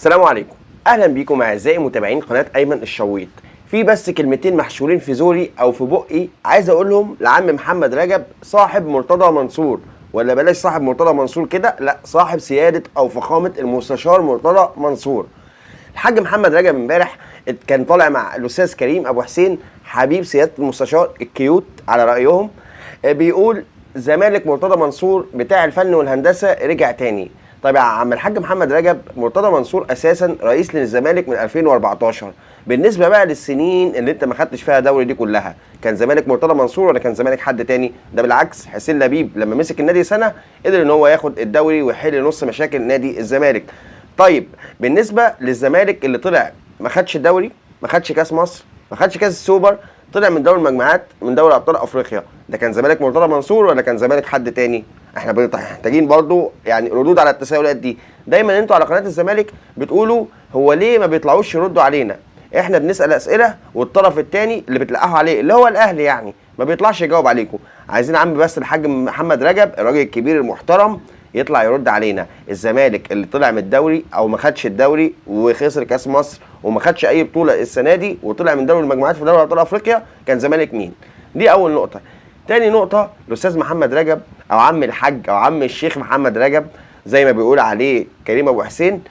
السلام عليكم، اهلا بيكم اعزائي متابعين قناه ايمن الشويط. في بس كلمتين محشورين في زوري او في بقي عايز اقولهم لعم محمد رجب صاحب مرتضى منصور، ولا بلاش صاحب مرتضى منصور كده، لا صاحب سياده او فخامه المستشار مرتضى منصور. الحاج محمد رجب امبارح كان طالع مع الاستاذ كريم ابو حسين حبيب سياده المستشار الكيوت على رايهم، بيقول زمالك مرتضى منصور بتاع الفن والهندسه رجع تاني. طيب يا عم الحاج محمد رجب، مرتضى منصور اساسا رئيس للزمالك من 2014. بالنسبه بقى للسنين اللي انت ما خدتش فيها دوري دي كلها، كان زمالك مرتضى منصور ولا كان زمالك حد تاني؟ ده بالعكس، حسين لبيب لما مسك النادي سنه قدر ان هو ياخد الدوري ويحل نص مشاكل نادي الزمالك. طيب بالنسبه للزمالك اللي طلع ما خدش الدوري، ما خدش كاس مصر، ما خدش كاس السوبر، طلع من دوري المجموعات من دوري ابطال افريقيا، ده كان زمالك مرتضى منصور ولا كان زمالك حد تاني؟ احنا محتاجين برضو يعني ردود على التساؤلات دي. دايما انتوا على قناه الزمالك بتقولوا هو ليه ما بيطلعوش يردوا علينا؟ احنا بنسال اسئله والطرف الثاني اللي بتلقحوا عليه اللي هو الاهلي يعني ما بيطلعش يجاوب عليكم. عايزين عم بس الحاج محمد رجب الراجل الكبير المحترم يطلع يرد علينا. الزمالك اللي طلع من الدوري او ما خدش الدوري وخسر كاس مصر وما خدش اي بطوله السنه دي وطلع من دوري المجموعات في دوري ابطال افريقيا، كان زمالك مين؟ دي اول نقطه. تاني نقطه، الاستاذ محمد رجب او عم الحاج او عم الشيخ محمد رجب زي ما بيقول عليه كريم ابو حسين،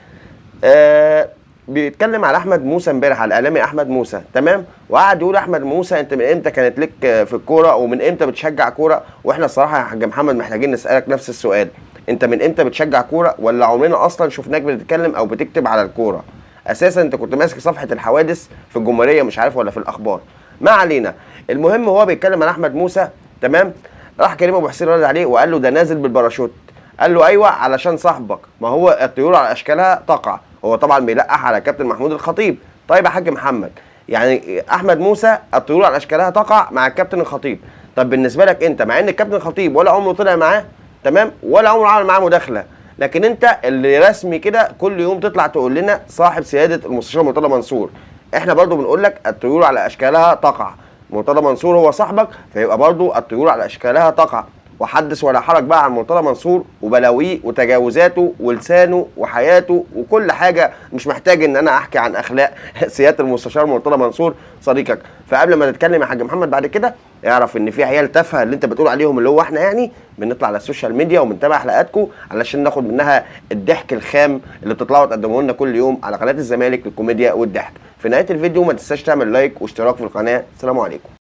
بيتكلم على احمد موسى امبارح، على الاعلامي احمد موسى، تمام؟ وقعد يقول احمد موسى انت من امتى كانت لك في الكوره ومن امتى بتشجع كوره؟ واحنا الصراحه يا حاج محمد محتاجين نسالك نفس السؤال، انت من امتى بتشجع كوره ولا عمرنا اصلا شفناك بتتكلم او بتكتب على الكوره؟ اساسا انت كنت ماسك صفحه الحوادث في الجمهوريه مش عارف ولا في الاخبار، ما علينا. المهم هو بيتكلم عن احمد موسى، تمام؟ راح كريم ابو حسين رد عليه وقال له ده نازل بالباراشوت. قال له ايوه علشان صاحبك، ما هو الطيور على اشكالها تقع. هو طبعا بيلقح على كابتن محمود الخطيب. طيب يا حاج محمد، يعني احمد موسى الطيور على اشكالها تقع مع الكابتن الخطيب، طب بالنسبه لك انت مع ان الكابتن الخطيب ولا عمره طلع معاه، تمام؟ ولا عمره عمل معاه مداخله، لكن انت اللي رسمي كده كل يوم تطلع تقول لنا صاحب سياده المستشار مرتضى منصور. احنا برضو بنقول لك الطيور على اشكالها تقع، مرتضى منصور هو صاحبك فيبقى برضو الطيور على اشكالها تقع. وحدث ولا حرج بقى عن مرتضى منصور وبلاويه وتجاوزاته ولسانه وحياته وكل حاجه، مش محتاج ان انا احكي عن اخلاق سياده المستشار مرتضى منصور صديقك. فقبل ما تتكلم يا حاج محمد بعد كده اعرف ان في عيال تافهه اللي انت بتقول عليهم اللي هو احنا يعني بنطلع على السوشيال ميديا وبنتابع حلقاتكم علشان ناخد منها الضحك الخام اللي بتطلعوا تقدموه لنا كل يوم على قناه الزمالك للكوميديا والضحك. في نهايه الفيديو ما تنساش تعمل لايك واشتراك في القناه. السلام عليكم.